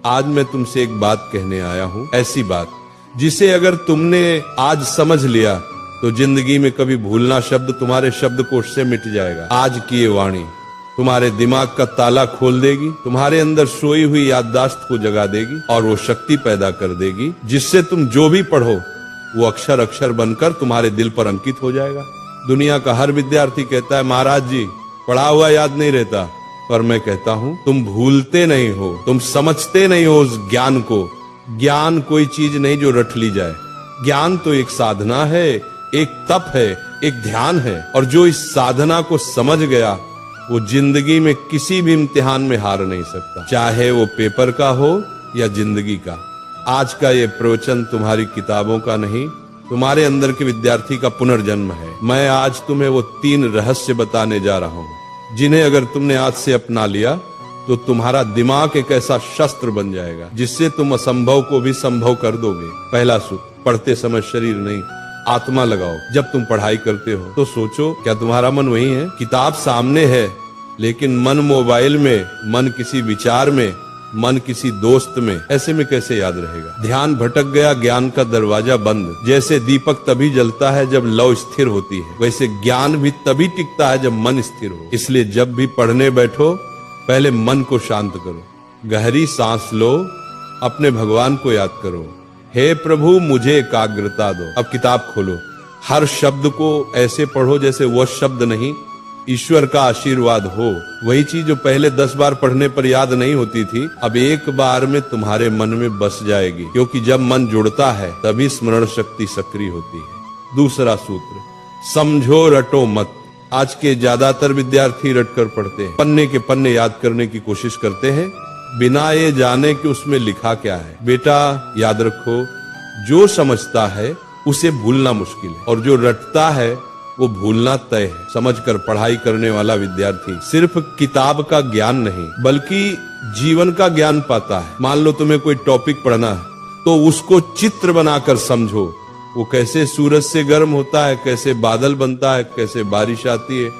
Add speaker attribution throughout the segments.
Speaker 1: आज मैं तुमसे एक बात कहने आया हूं, ऐसी बात जिसे अगर तुमने आज समझ लिया तो जिंदगी में कभी भूलना शब्द तुम्हारे शब्दकोश से मिट जाएगा। आज की ये वाणी तुम्हारे दिमाग का ताला खोल देगी, तुम्हारे अंदर सोई हुई याददाश्त को जगा देगी और वो शक्ति पैदा कर देगी जिससे तुम जो भी पढ़ो वो अक्षर अक्षर बनकर तुम्हारे दिल पर अंकित हो जाएगा। दुनिया का हर विद्यार्थी कहता है महाराज जी पढ़ा हुआ याद नहीं रहता, पर मैं कहता हूं तुम भूलते नहीं हो, तुम समझते नहीं हो उस ज्ञान को। ज्ञान कोई चीज नहीं जो रट ली जाए, ज्ञान तो एक साधना है, एक तप है, एक ध्यान है, और जो इस साधना को समझ गया वो जिंदगी में किसी भी इम्तिहान में हार नहीं सकता, चाहे वो पेपर का हो या जिंदगी का। आज का ये प्रवचन तुम्हारी किताबों का नहीं, तुम्हारे अंदर के विद्यार्थी का पुनर्जन्म है। मैं आज तुम्हें वो 3 रहस्य बताने जा रहा हूं जिन्हें अगर तुमने आज से अपना लिया तो तुम्हारा दिमाग एक ऐसा शस्त्र बन जाएगा जिससे तुम असंभव को भी संभव कर दोगे। पहला सूत्र, पढ़ते समय शरीर नहीं आत्मा लगाओ। जब तुम पढ़ाई करते हो तो सोचो क्या तुम्हारा मन वही है? किताब सामने है लेकिन मन मोबाइल में, मन किसी विचार में, मन किसी दोस्त में, ऐसे में कैसे याद रहेगा? ध्यान भटक गया, ज्ञान का दरवाजा बंद। जैसे दीपक तभी जलता है जब लौ स्थिर होती है, वैसे ज्ञान भी तभी टिकता है जब मन स्थिर हो। इसलिए जब भी पढ़ने बैठो पहले मन को शांत करो, गहरी सांस लो, अपने भगवान को याद करो, हे प्रभु मुझे एकाग्रता दो। अब किताब खोलो, हर शब्द को ऐसे पढ़ो जैसे वह शब्द नहीं ईश्वर का आशीर्वाद हो। वही चीज जो पहले 10 बार पढ़ने पर याद नहीं होती थी अब एक बार में तुम्हारे मन में बस जाएगी, क्योंकि जब मन जुड़ता है तभी स्मरण शक्ति सक्रिय होती है। दूसरा सूत्र, समझो रटो मत। आज के ज्यादातर विद्यार्थी रटकर पढ़ते हैं, पन्ने के पन्ने याद करने की कोशिश करते हैं बिना ये जाने कि उसमें लिखा क्या है। बेटा याद रखो, जो समझता है उसे भूलना मुश्किल है और जो रटता है वो भूलना तय है। समझकर पढ़ाई करने वाला विद्यार्थी सिर्फ किताब का ज्ञान नहीं बल्कि जीवन का ज्ञान पाता है। मान लो तुम्हें कोई टॉपिक पढ़ना है तो उसको चित्र बनाकर समझो, वो कैसे सूरज से गर्म होता है, कैसे बादल बनता है, कैसे बारिश आती है।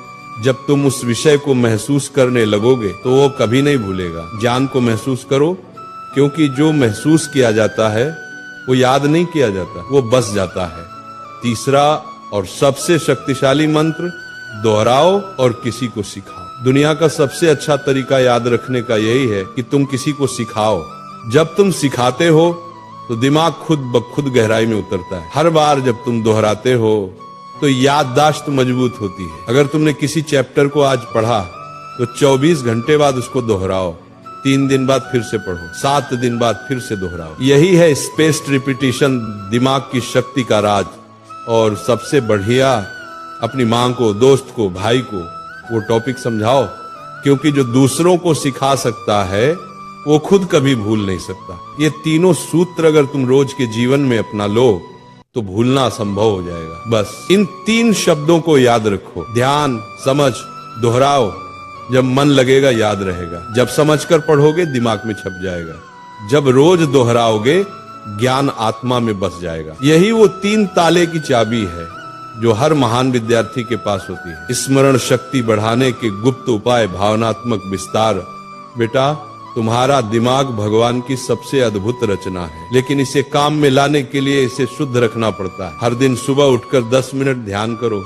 Speaker 1: जब तुम उस विषय को महसूस करने लगोगे तो वो कभी नहीं भूलेगा। ज्ञान को महसूस करो, क्योंकि जो महसूस किया जाता है वो याद नहीं किया जाता, वो बस जाता है। तीसरा और सबसे शक्तिशाली मंत्र, दोहराओ और किसी को सिखाओ। दुनिया का सबसे अच्छा तरीका याद रखने का यही है कि तुम किसी को सिखाओ। जब तुम सिखाते हो तो दिमाग खुद ब खुद गहराई में उतरता है। हर बार जब तुम दोहराते हो तो याददाश्त मजबूत होती है। अगर तुमने किसी चैप्टर को आज पढ़ा तो 24 घंटे बाद उसको दोहराओ, 3 दिन बाद फिर से पढ़ो, 7 दिन बाद फिर से दोहराओ। यही है स्पेस्ड रिपीटिशन, दिमाग की शक्ति का राज। और सबसे बढ़िया, अपनी माँ को, दोस्त को, भाई को वो टॉपिक समझाओ, क्योंकि जो दूसरों को सिखा सकता है वो खुद कभी भूल नहीं सकता। ये तीनों सूत्र अगर तुम रोज के जीवन में अपना लो तो भूलना संभव हो जाएगा। बस इन 3 शब्दों को याद रखो, ध्यान, समझ, दोहराओ। जब मन लगेगा याद रहेगा, जब समझकर पढ़ोगे दिमाग में छप जाएगा, जब रोज दोहराओगे ज्ञान आत्मा में बस जाएगा। यही वो 3 ताले की चाबी है जो हर महान विद्यार्थी के पास होती है। स्मरण शक्ति बढ़ाने के गुप्त उपाय, भावनात्मक विस्तार। बेटा तुम्हारा दिमाग भगवान की सबसे अद्भुत रचना है, लेकिन इसे काम में लाने के लिए इसे शुद्ध रखना पड़ता है। हर दिन सुबह उठकर 10 मिनट ध्यान करो,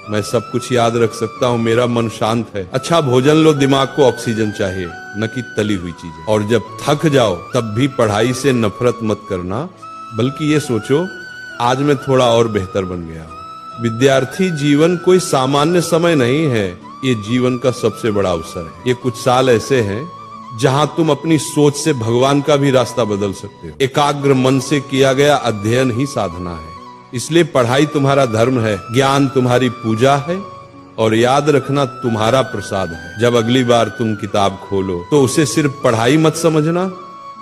Speaker 1: मैं सब कुछ याद रख सकता हूँ, मेरा मन शांत है। अच्छा भोजन लो, दिमाग को ऑक्सीजन चाहिए, न कि तली हुई चीजें। और जब थक जाओ तब भी पढ़ाई से नफरत मत करना, बल्कि ये सोचो आज मैं थोड़ा और बेहतर बन गया। विद्यार्थी जीवन कोई सामान्य समय नहीं है, ये जीवन का सबसे बड़ा अवसर है। ये कुछ साल ऐसे हैं जहां तुम अपनी सोच से भगवान का भी रास्ता बदल सकते हो। एकाग्र मन से किया गया अध्ययन ही साधना है। इसलिए पढ़ाई तुम्हारा धर्म है, ज्ञान तुम्हारी पूजा है और याद रखना तुम्हारा प्रसाद है। जब अगली बार तुम किताब खोलो तो उसे सिर्फ पढ़ाई मत समझना,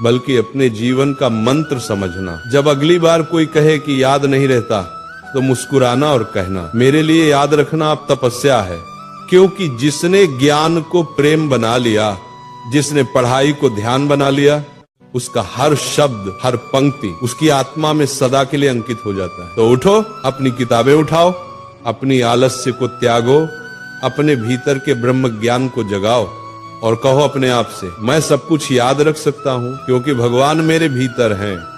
Speaker 1: बल्कि अपने जीवन का मंत्र समझना। जब अगली बार कोई कहे कि याद नहीं रहता तो मुस्कुराना और कहना, मेरे लिए याद रखना अब तपस्या है। क्योंकि जिसने ज्ञान को प्रेम बना लिया, जिसने पढ़ाई को ध्यान बना लिया, उसका हर शब्द, हर पंक्ति उसकी आत्मा में सदा के लिए अंकित हो जाता है। तो उठो, अपनी किताबें उठाओ, अपनी आलस्य को त्यागो, अपने भीतर के ब्रह्म ज्ञान को जगाओ और कहो अपने आप से, मैं सब कुछ याद रख सकता हूँ क्योंकि भगवान मेरे भीतर हैं।